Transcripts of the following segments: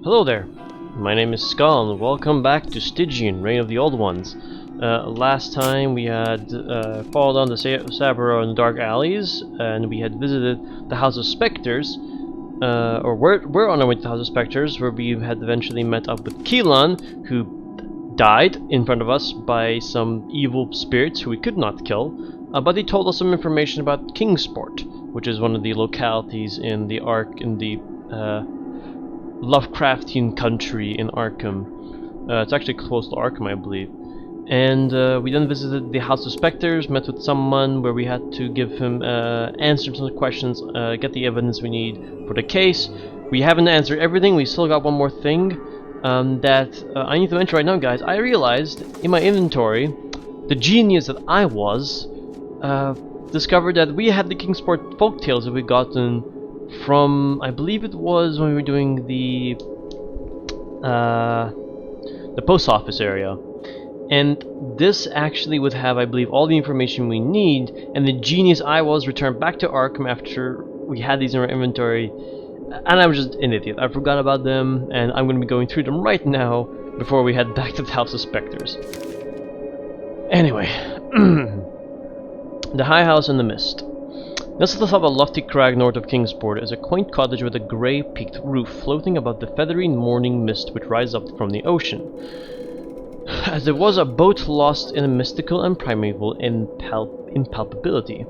Hello there, my name is Skull and welcome back to Stygian Reign of the Old Ones. Last time we had fallen down the Stabber in dark alleys and we had visited the House of Specters, or we're on our way to the House of Specters, where we had eventually met up with Keelan, who died in front of us by some evil spirits who we could not kill, but he told us some information about Kingsport, which is one of the localities in the Lovecraftian country in Arkham. It's actually close to Arkham, I believe. And we then visited the House of Specters, met with someone where we had to give him answer some questions, get the evidence we need for the case. We haven't answered everything, we still got one more thing that I need to mention right now, guys. I realized in my inventory, the genius that I was, discovered that we had the Kingsport Folk Tales that we gotten from, I believe it was when we were doing the post office area, and this actually would have, I believe, all the information we need. And the genius I was returned back to Arkham after we had these in our inventory, and I was just an idiot. I forgot about them, and I'm going to be going through them right now before we head back to the House of Specters. Anyway, the High House in the Mist. Nestled atop a lofty crag north of Kingsport is a quaint cottage with a grey peaked roof floating above the feathery morning mist which rises up from the ocean. As there was a boat lost in a mystical and primeval impalpability.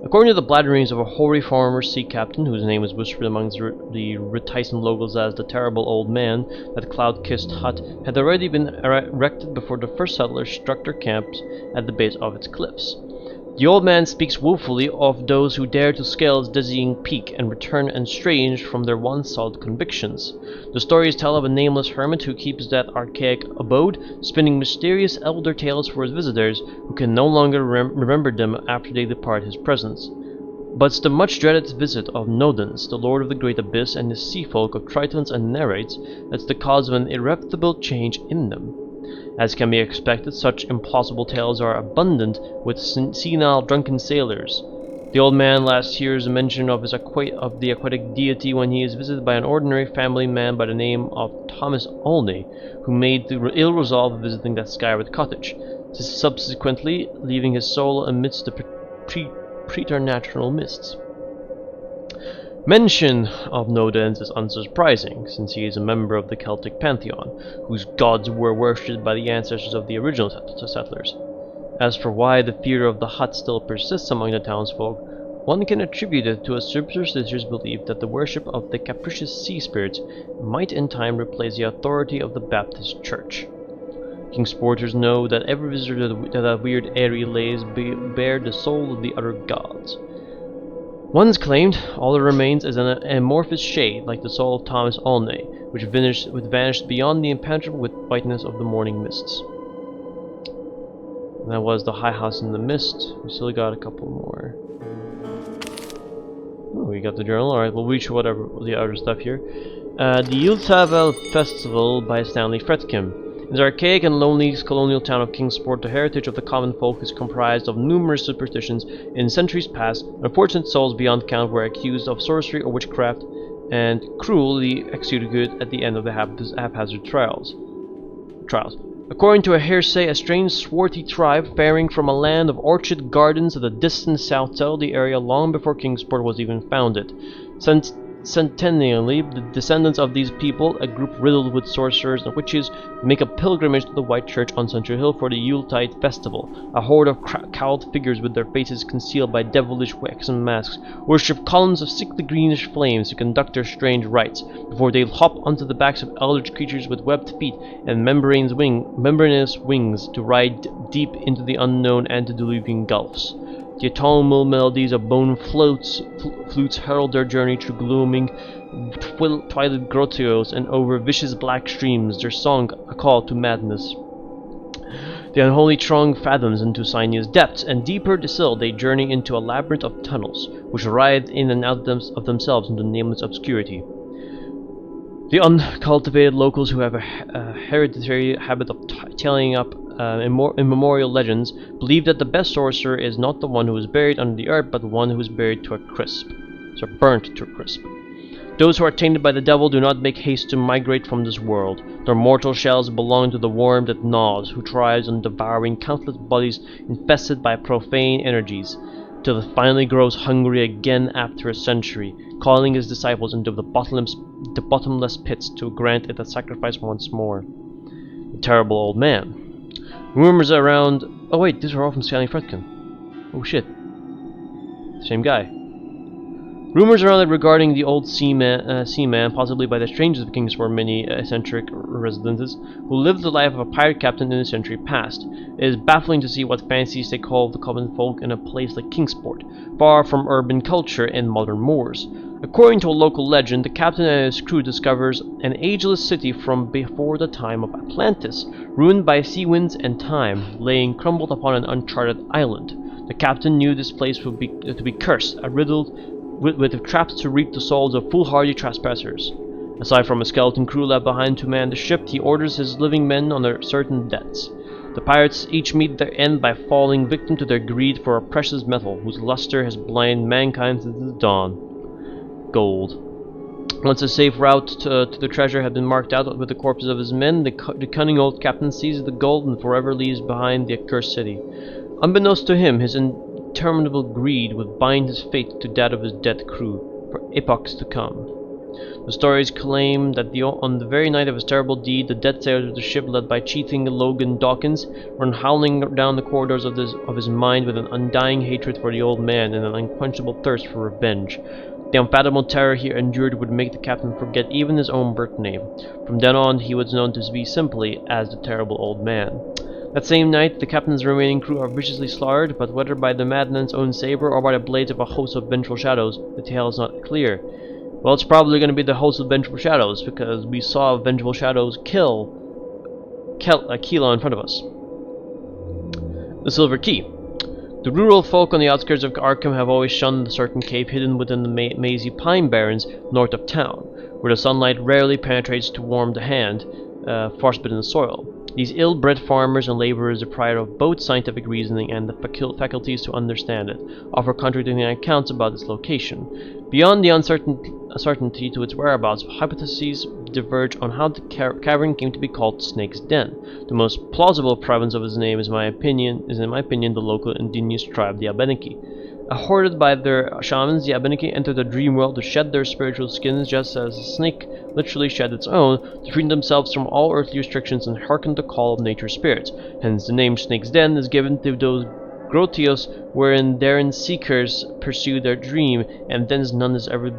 According to the blatterings of a hoary former sea captain, whose name was whispered amongst the reticent locals as the terrible old man, that cloud-kissed hut had already been erected before the first settlers struck their camps at the base of its cliffs. The old man speaks woefully of those who dare to scale its dizzying peak and return estranged from their once solid convictions. The stories tell of a nameless hermit who keeps that archaic abode, spinning mysterious elder tales for his visitors, who can no longer remember them after they depart his presence. But it's the much-dreaded visit of Nodens, the lord of the great abyss, and his sea-folk of Tritons and Nereids, that's the cause of an irreparable change in them. As can be expected, such implausible tales are abundant with senile drunken sailors. The old man last hears a mention of the aquatic deity when he is visited by an ordinary family man by the name of Thomas Olney, who made the ill resolve of visiting that skyward cottage, subsequently leaving his soul amidst the preternatural mists. Mention of Nodens is unsurprising, since he is a member of the Celtic pantheon, whose gods were worshipped by the ancestors of the original settlers. As for why the fear of the hut still persists among the townsfolk, one can attribute it to a superstitious belief that the worship of the capricious sea spirits might in time replace the authority of the Baptist Church. Kingsporters know that every visitor to that weird airy lays bear the soul of the other gods. Once claimed, all that remains is an amorphous shade, like the soul of Thomas Olney, which vanished beyond the impenetrable whiteness of the morning mists. And that was the High House in the Mist. We still got a couple more. Oh, we got the journal. Alright, we'll reach whatever the other stuff here. The Yultavel Festival by Stanley Fredkin. In the archaic and lonely colonial town of Kingsport, the heritage of the common folk is comprised of numerous superstitions. In centuries past, unfortunate souls beyond count were accused of sorcery or witchcraft and cruelly executed at the end of the haphazard trials. According to a hearsay, a strange swarthy tribe faring from a land of orchard gardens at the distant south settled the area long before Kingsport was even founded. Centennially, the descendants of these people, a group riddled with sorcerers and witches, make a pilgrimage to the White Church on Central Hill for the Yuletide festival. A horde of cowled figures with their faces concealed by devilish waxen masks worship columns of sickly greenish flames to conduct their strange rites, before they hop onto the backs of eldritch creatures with webbed feet and membranous wings to ride deep into the unknown antediluvian gulfs. The autumnal melodies of bone flutes herald their journey through glooming, twilight grottos and over vicious black streams, their song a call to madness. The unholy throng fathoms into sinuous depths, and deeper still they journey into a labyrinth of tunnels, which writhe in and out of themselves into nameless obscurity. The uncultivated locals, who have a hereditary habit of telling up immemorial legends, believe that the best sorcerer is not the one who is buried under the earth, but the one who is buried to a crisp, so burnt to a crisp. Those who are tainted by the devil do not make haste to migrate from this world. Their mortal shells belong to the worm that gnaws, who thrives on devouring countless bodies infested by profane energies, till it finally grows hungry again after a century, calling his disciples into the bottomless pits to grant it a sacrifice once more. The terrible old man. Rumors around... Oh wait, these are all from Scanning Fredkin. Oh shit. Same guy. Rumors around it regarding the old seaman, possibly by the strangest of Kingsport many eccentric residences, who lived the life of a pirate captain in a century past. It is baffling to see what fancies they call the common folk in a place like Kingsport, far from urban culture and modern moors. According to a local legend, the captain and his crew discovers an ageless city from before the time of Atlantis, ruined by sea winds and time, laying crumbled upon an uncharted island. The captain knew this place to be cursed, riddled with traps to reap the souls of foolhardy trespassers. Aside from a skeleton crew left behind to man the ship, he orders his living men on their certain debts. The pirates each meet their end by falling victim to their greed for a precious metal whose luster has blinded mankind since the dawn. Gold. Once a safe route to the treasure had been marked out with the corpses of his men, the cunning old captain seizes the gold and forever leaves behind the accursed city. Unbeknownst to him, his interminable greed would bind his fate to that of his dead crew for epochs to come. The stories claim that on the very night of his terrible deed, the dead sailors of the ship, led by cheating Logan Dawkins, run howling down the corridors of his mind with an undying hatred for the old man and an unquenchable thirst for revenge. The unfathomable terror he endured would make the captain forget even his own birth name. From then on, he was known to be simply as the terrible old man. That same night, the captain's remaining crew are viciously slaughtered, but whether by the madman's own saber or by the blades of a host of vengeful shadows, the tale is not clear. Well, it's probably going to be the host of vengeful shadows, because we saw vengeful shadows kill Keela in front of us. The Silver Key. The rural folk on the outskirts of Arkham have always shunned the certain cave hidden within the mazy pine barrens north of town, where the sunlight rarely penetrates to warm the hand, frostbitten soil. These ill-bred farmers and laborers, deprived of both scientific reasoning and the faculties to understand it, offer contradicting accounts about its location. Beyond the uncertainty to its whereabouts, hypotheses diverge on how the cavern came to be called Snake's Den. The most plausible province of its name is, in my opinion, the local indigenous tribe, the Abenaki. Hoarded by their shamans, the Abenaki enter the dream world to shed their spiritual skins, just as a snake literally shed its own, to free themselves from all earthly restrictions and hearken the call of nature's spirits. Hence the name Snake's Den is given to those grottoes wherein therein seekers pursue their dream, and thence none is ever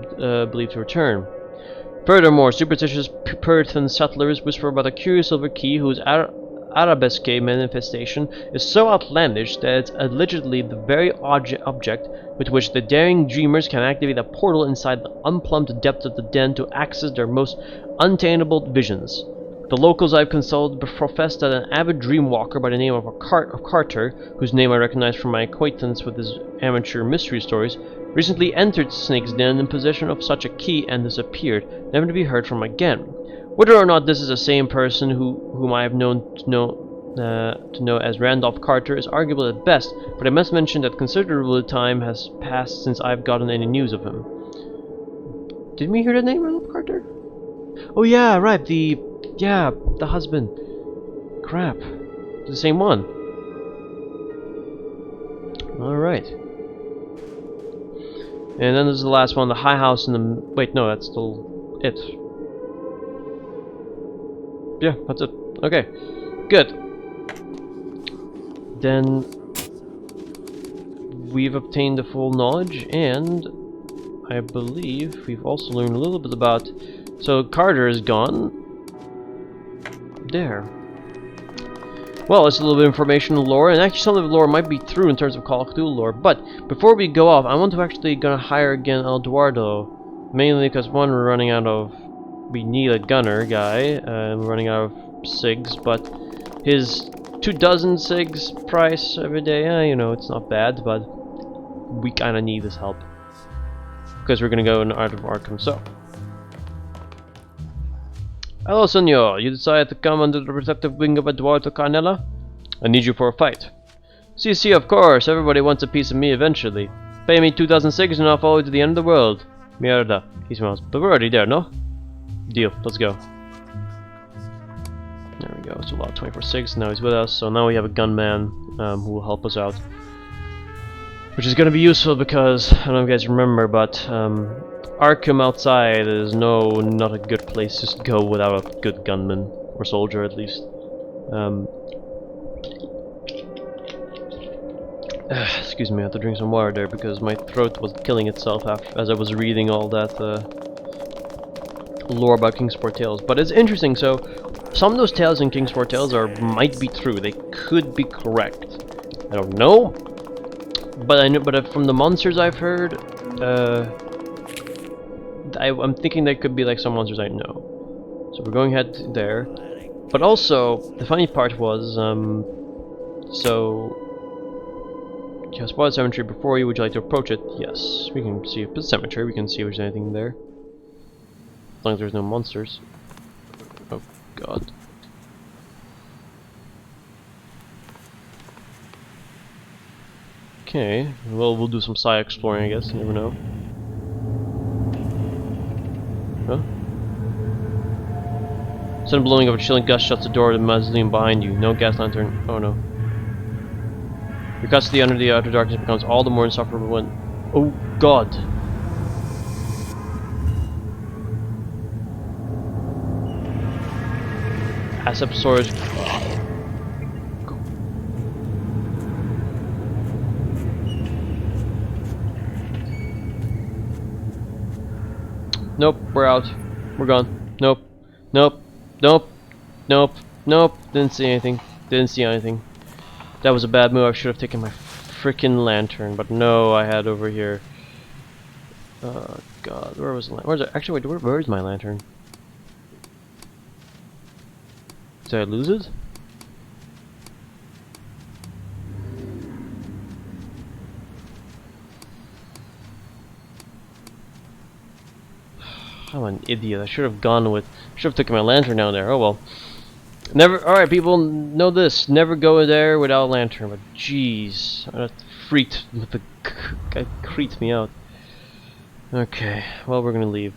believed to return. Furthermore, superstitious Puritan settlers whisper about a curious silver key whose arabesque manifestation is so outlandish that it's allegedly the very object with which the daring dreamers can activate a portal inside the unplumbed depths of the den to access their most unattainable visions. The locals I've consulted profess that an avid dreamwalker by the name of Carter, whose name I recognize from my acquaintance with his amateur mystery stories, recently entered Snake's Den in possession of such a key and disappeared, never to be heard from again. Whether or not this is the same person whom I have known to know as Randolph Carter is arguable at best, but I must mention that considerable time has passed since I've gotten any news of him. Didn't we hear the name Randolph Carter? Oh yeah, right, the husband. Crap. The same one. Alright. And then there's the last one, the high house in the... Wait, no, that's still it. Yeah, that's it. Okay. Good. Then... we've obtained the full knowledge, and... I believe we've also learned a little bit about... So, Carter is gone. There. Well, it's a little bit of information lore, and actually some of the lore might be true in terms of Call of Cthulhu lore, but before we go off, I want to actually gonna hire again Eduardo, mainly because one, we're running out of... we need a gunner guy, and we're running out of SIGs, but his 24 SIGs price every day, you know, it's not bad, but we kinda need his help. Because we're gonna go in Art of Arkham, so... Hello, senor. You decided to come under the protective wing of Eduardo Carnella? I need you for a fight. See, of course. Everybody wants a piece of me eventually. Pay me 2,000 SIGs and I'll follow you to the end of the world. Mierda. East Mouse. But we're already there, no? Deal. Let's go. There we go. So lot 24/6. Now he's with us. So now we have a gunman who will help us out, which is going to be useful because I don't know if you guys remember, but Arkham outside is not a good place to go without a good gunman or soldier at least. Excuse me, I had to drink some water there because my throat was killing itself as I was reading all that lore about Kingsport Tales. But it's interesting, so some of those tales in Kingsport Tales might be true. They could be correct. I don't know, but I know. But from the monsters I've heard, I'm thinking they could be like some monsters I know. So we're going ahead there. But also, the funny part was, so. You have spotted a cemetery before you. Would you like to approach it? Yes. We can see if it's a cemetery. We can see if there's anything there. As long as there's no monsters. Oh god. Okay. Well, we'll do some side exploring, I guess. You never know. Huh? Sudden blowing of a chilling gust shuts the door of the mausoleum behind you. No gas lantern. Oh no. Your custody under the outer darkness becomes all the more insufferable when... Oh god! Asep storage... Nope, we're out. We're gone. Nope. Nope. Nope. Nope. Nope. Didn't see anything. Didn't see anything. That was a bad move. I should have taken my freaking lantern, but no, I had over here. Oh god, where was the lantern? Where's it? Actually, wait, where's my lantern? Did I lose it? I'm an idiot. I should have gone with. Should have taken my lantern down there. Oh well. Never. All right, people know this. Never go there without a lantern. But jeez, I freaked with the guy creeped me out. Okay, well we're gonna leave.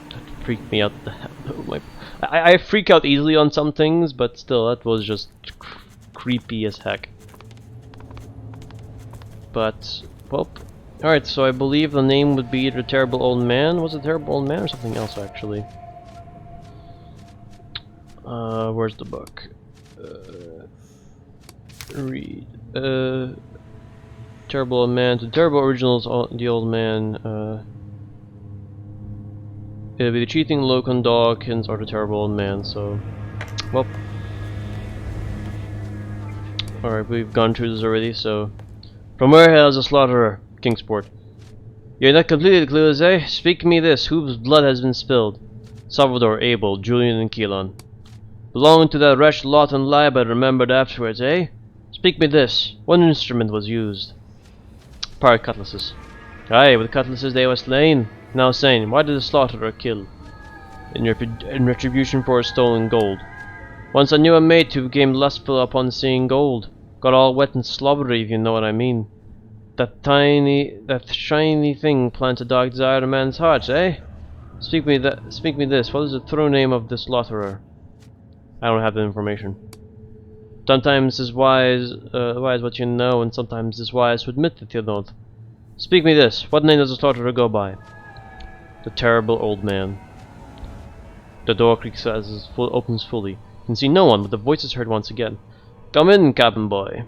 That freaked me out. I freak out easily on some things, but still, that was just creepy as heck. But well. Alright, so I believe the name would be the Terrible Old Man. Was it Terrible Old Man or something else actually? Where's the book? Read. Terrible Old Man. The Terrible Originals, the Old Man. It'll be the Cheating Locum Dawkins or the Terrible Old Man, so. Well. Alright, we've gone through this already, so. From where hails the slaughterer? Kingsport. You're not completely clueless, eh? Speak me this, whose blood has been spilled? Salvador, Abel, Julian, and Keelan. Belonging to that wretched lot and lie, but remembered afterwards, eh? Speak me this, what instrument was used? Pirate cutlasses. Aye, with cutlasses they were slain. Now saying, why did the slaughterer kill? In retribution for his stolen gold. Once I knew a mate who became lustful upon seeing gold. Got all wet and slobbery, if you know what I mean. That shiny thing plants a dark desire in a man's heart, eh? Speak me this. What is the true name of the slaughterer? I don't have the information. Sometimes it's wise what you know, and sometimes it's wise to admit that you don't. Speak me this. What name does the slaughterer go by? The Terrible Old Man. The door creaks as it opens fully. You can see no one, but the voice is heard once again. Come in, cabin boy.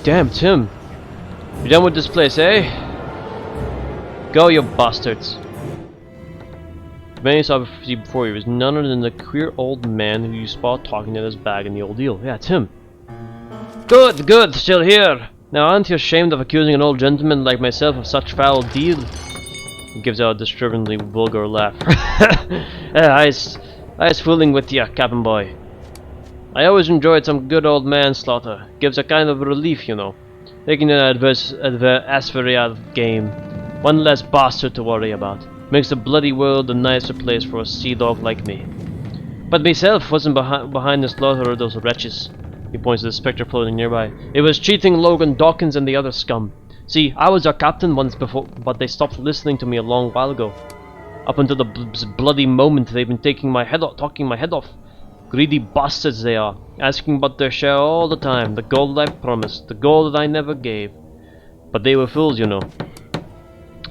Damn, Tim. You're done with this place, eh? Go, you bastards. The man you saw before you was none other than the queer old man who you saw talking in his bag in the old deal. Yeah, Tim. Good, good, still here. Now, aren't you ashamed of accusing an old gentleman like myself of such foul deed? He gives out a disturbingly vulgar laugh. I's fooling with ya, cabin boy. I always enjoyed some good old manslaughter. Gives a kind of relief, you know. Taking an adversary out of the game. One less bastard to worry about. Makes the bloody world a nicer place for a sea dog like me. But myself wasn't behind the slaughter of those wretches. He points to the spectre floating nearby. It was cheating Logan Dawkins and the other scum. See, I was their captain once before, but they stopped listening to me a long while ago. Up until the bloody moment, they've been taking my head off, talking my head off. Greedy bastards they are, asking about their share all the time, the gold I promised, the gold that I never gave. But they were fools, you know.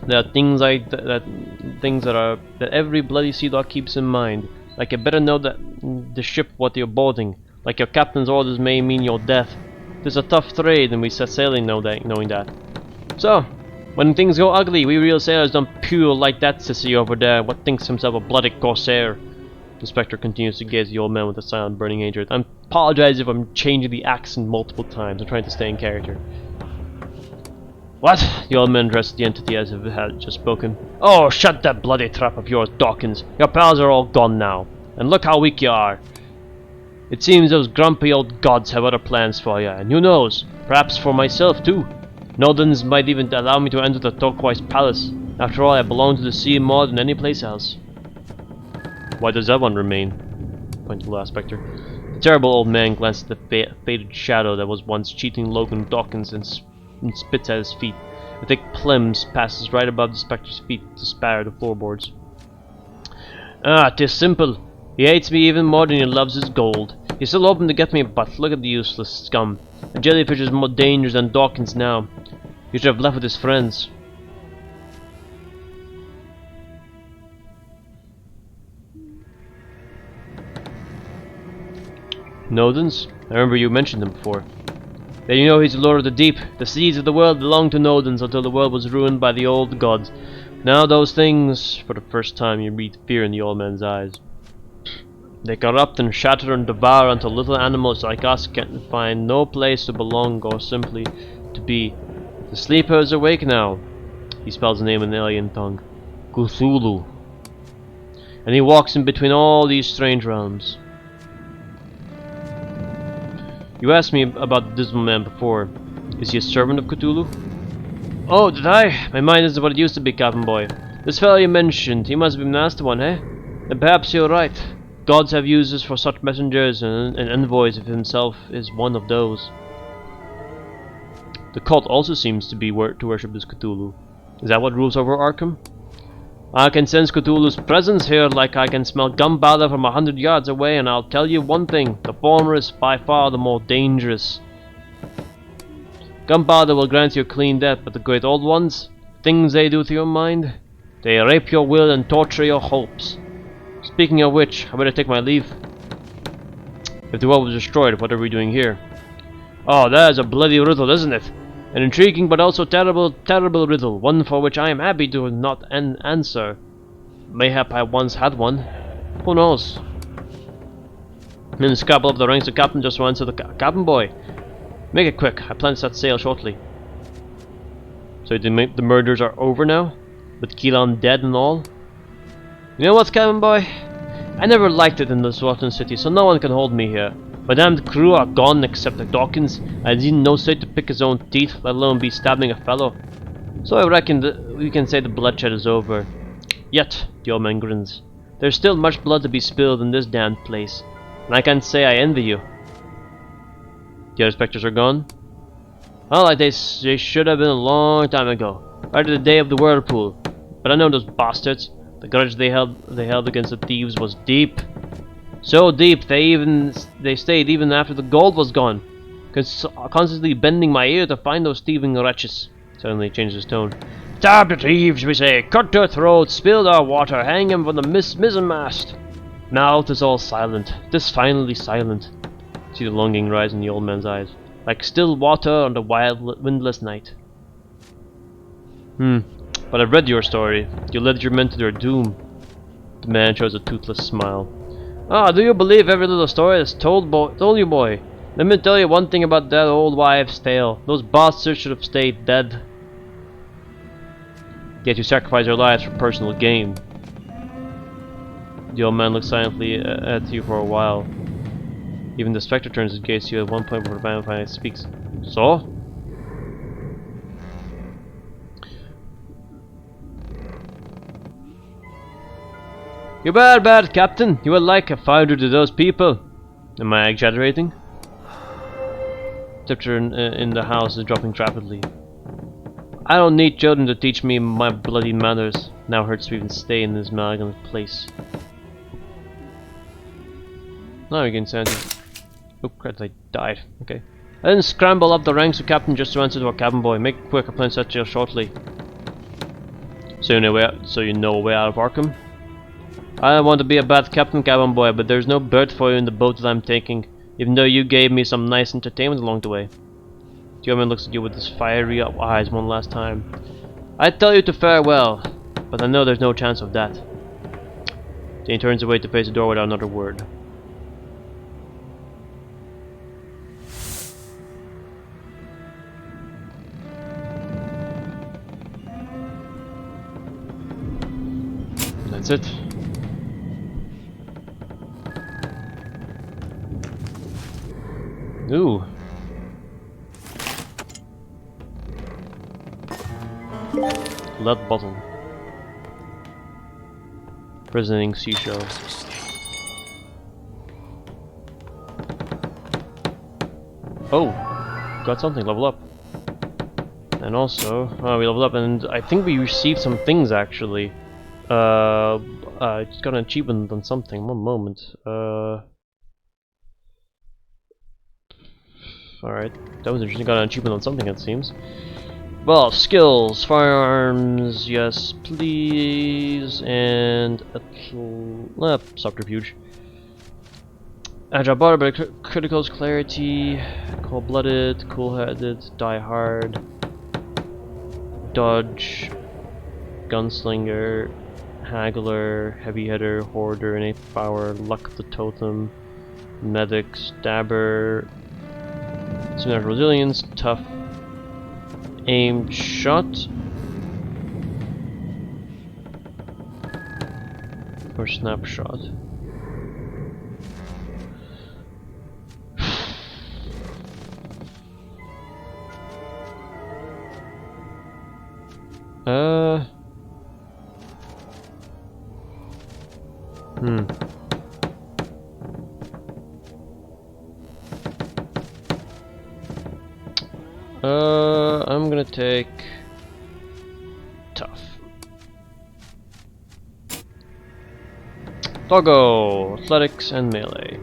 There are things that every bloody sea dog keeps in mind. Like you better know that the ship what you're boarding. Like your captain's orders may mean your death. It's a tough trade, and we set sailing knowing that. So, when things go ugly, we real sailors don't pure like that sissy over there, what thinks himself a bloody corsair. The Spectre continues to gaze at the old man with a silent, burning hatred. I apologize if I'm changing the accent multiple times. I'm trying to stay in character. What? The old man addressed the entity as if it had just spoken. Oh, shut that bloody trap of yours, Dawkins. Your pals are all gone now. And look how weak you are. It seems those grumpy old gods have other plans for you, and who knows, perhaps for myself too. Nodens might even allow me to enter the Turquoise Palace. After all, I belong to the sea more than any place else. Why does that one remain? Pointed to the last spectre. The terrible old man glanced at the faded shadow that was once cheating Logan Dawkins and spits at his feet. A thick plims passes right above the spectre's feet to spatter the floorboards. Ah, 'tis simple. He hates me even more than he loves his gold. He's still hoping to get me, but look at the useless scum. A jellyfish is more dangerous than Dawkins now. He should have left with his friends. Nodens? I remember you mentioned him before. Then you know he's the Lord of the Deep. The seas of the world belonged to Nodens until the world was ruined by the old gods. Now those things, for the first time you read fear in the old man's eyes. They corrupt and shatter and devour until little animals like us can find no place to belong or simply to be. The sleeper is awake now. He spells the name in alien tongue. Cthulhu. And he walks in between all these strange realms. You asked me about the Dismal Man before. Is he a servant of Cthulhu? Oh, did I? My mind isn't what it used to be, Captain Boy. This fellow you mentioned, he must be the master one, eh? And perhaps you're right. Gods have uses for such messengers, and envoys of himself is one of those. The cult also seems to be to worship this Cthulhu. Is that what rules over Arkham? I can sense Cthulhu's presence here like I can smell gunpowder from 100 yards away, and I'll tell you one thing, the former is by far the more dangerous. Gunpowder will grant you a clean death, but the great old ones, things they do to your mind, they rape your will and torture your hopes. Speaking of which, I better take my leave. If the world was destroyed, what are we doing here? Oh, that is a bloody riddle, isn't it? An intriguing but also terrible riddle, one for which I am happy to not answer. Mayhap I once had one. Who knows? In the scrabble of the ranks, the captain just runs to the Captain Boy. Make it quick, I plan to set sail shortly. So the murders are over now? With Keelan dead and all? You know what, Captain Boy? I never liked it in this rotten city, so no one can hold me here. My damned crew are gone except the Dawkins, and he didn't know say to pick his own teeth, let alone be stabbing a fellow. So I reckon we can say the bloodshed is over. Yet, the old man grins, there's still much blood to be spilled in this damned place, and I can't say I envy you. The other specters are gone? Well, like they should have been a long time ago, right at the day of the whirlpool. But I know those bastards. The grudge they held against the thieves was deep. So deep they stayed even after the gold was gone, constantly bending my ear to find those thieving wretches. Suddenly he changed his tone. Stab the thieves, we say, cut their throats, spill their water, hang them from the mizzenmast. Now it is all silent, this finally silent. See the longing rise in the old man's eyes, like still water on the wild, windless night. But I've read your story. You led your men to their doom. The man shows a toothless smile. Ah, do you believe every little story that's told you, boy? Let me tell you one thing about that old wives' tale. Those bastards should have stayed dead. Yet you sacrifice your lives for personal gain. The old man looks silently at you for a while. Even the spectre turns his gaze to you at one point before finally speaks. So? You bad, bad captain. You are like a fighter to those people. Am I exaggerating? Temperature in the house is dropping rapidly. I don't need children to teach me my bloody manners. Now hurts to even stay in this malignant place. Now we can sanity. Oh crap, I died. Okay. I didn't scramble up the ranks of captain just to answer to a cabin boy. Make quick, a plan set sail shortly. So you know a way out of Arkham? I don't want to be a bad captain, cabin boy, but there's no berth for you in the boat that I'm taking, even though you gave me some nice entertainment along the way. The old man looks at you with his fiery eyes one last time. I tell you to farewell, but I know there's no chance of that. Then he turns away to face the door without another word. That's it. Ooh. Lead bottle. Resonating seashell. Oh! Got something, level up. And also, we leveled up and I think we received some things actually. Just got an achievement on something, one moment. Alright, that was interesting, got an achievement on something it seems. Well, skills, firearms, yes please, and subterfuge. Agile body, but criticals, clarity, cold-blooded, cool-headed, die hard, dodge, gunslinger, haggler, heavy hitter, hoarder, innate power, luck the totem, medic, stabber, supernatural resilience, tough, aimed shot, or snapshot. I'm gonna take tough. Doggo, athletics and melee.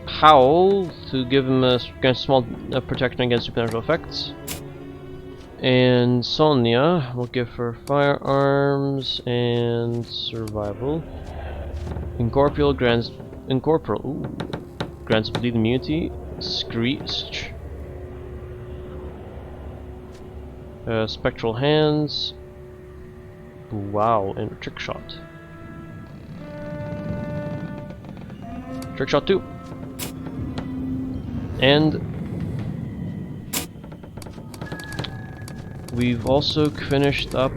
Howl to give him a small protection against supernatural effects. And Sonia will give her firearms and survival. Incorporeal grants grants bleed immunity. Screech. Spectral hands. Wow, and trick shot. Trick shot 2. And we've also finished up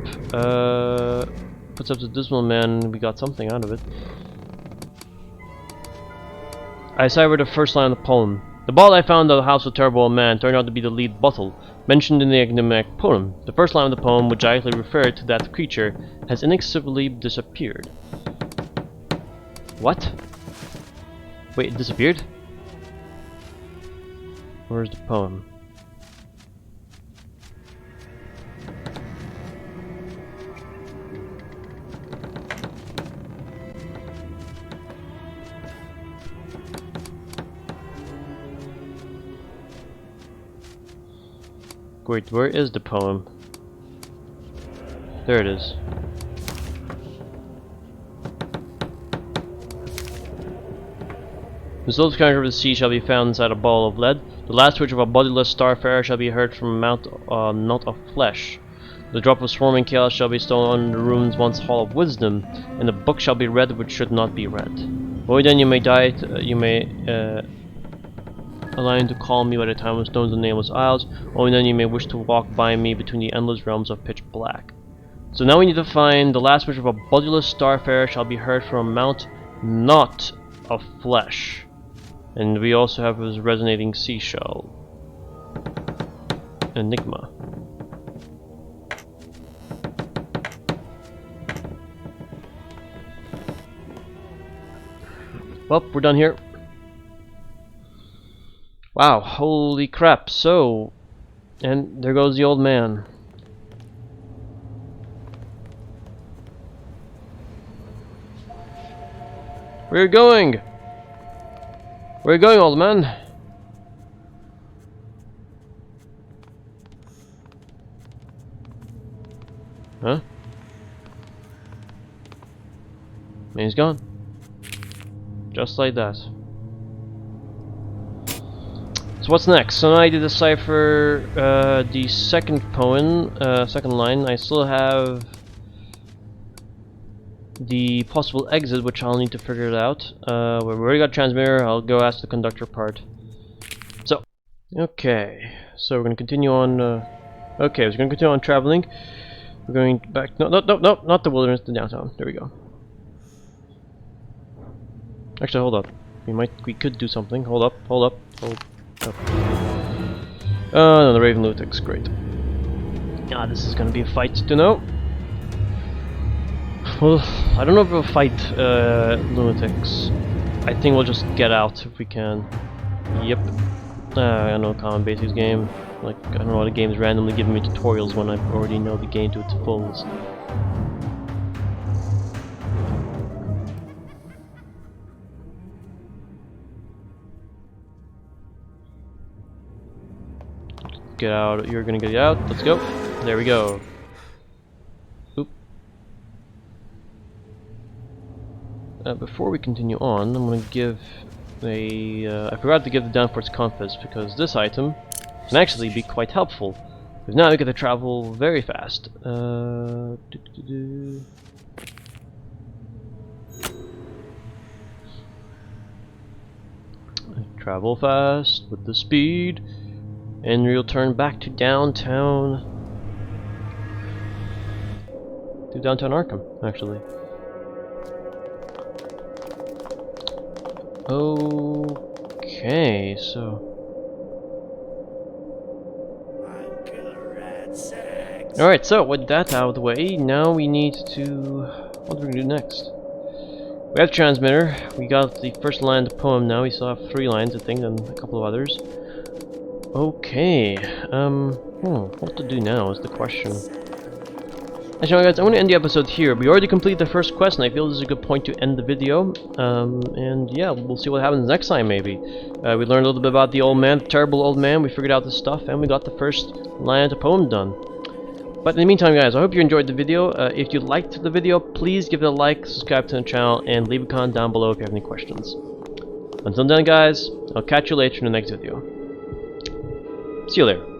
puts up the Dismal Man. We got something out of it. I deciphered the first line of the poem. The ball I found at the House of Terrible Man turned out to be the lead bottle mentioned in the enigmatic poem. The first line of the poem, which directly referred to that creature, has inexplicably disappeared. What? Wait, it disappeared? Where's the poem? Wait, where is the poem? There it is. The soul's character of the sea shall be found inside a ball of lead. The last twitch of a bodiless starfarer shall be heard from a mount knot of flesh. The drop of swarming chaos shall be stolen on the ruins once hall of wisdom, and the book shall be read which should not be read. Boy, then you may die. You may allowing to call me by the time of stones and nameless isles. Only then you may wish to walk by me between the endless realms of pitch black. So now we need to find the last wish of a bodiless starfarer shall be heard from a mount not of flesh. And we also have his resonating seashell. Enigma. Well, we're done here. Wow, holy crap. So, and there goes the old man. Where are you going? Where are you going, old man? Huh? And he's gone. Just like that. So what's next? So now I did decipher the second poem, second line. I still have the possible exit, which I'll need to figure it out. We've already got transmitter. I'll go ask the conductor part. So, okay. So we're gonna continue on. Okay, we're gonna continue on traveling. We're going back. No, not the wilderness, the downtown. There we go. Actually, hold up. We could do something. Hold up. Oh no, the Raven Lunatic's great. Ah, this is gonna be a fight to know. Well, I don't know if we'll fight lunatics. I think we'll just get out if we can. Yep. I know Common Basics game. Like, I don't know why the game's randomly giving me tutorials when I already know the game to its fullest. Get out. You're gonna get out. Let's go. There we go. Oop. Before we continue on, I'm gonna give a. I forgot to give the downforce compass because this item can actually be quite helpful. Because now we get to travel very fast. Travel fast with the speed. And we'll turn back to downtown. To downtown Arkham, actually. Okay, so. Alright, so with that out of the way, now we need to. What are we gonna do next? We have transmitter. We got the first line of the poem now. We still have 3 lines, I think, and a couple of others. Okay, what to do now is the question. Actually, guys, I'm going to end the episode here. We already completed the first quest, and I feel this is a good point to end the video. And yeah, we'll see what happens next time, maybe. We learned a little bit about the old man, the terrible old man. We figured out the stuff, and we got the first line of the poem done. But in the meantime, guys, I hope you enjoyed the video. If you liked the video, please give it a like, subscribe to the channel, and leave a comment down below if you have any questions. Until then, guys, I'll catch you later in the next video. See you later.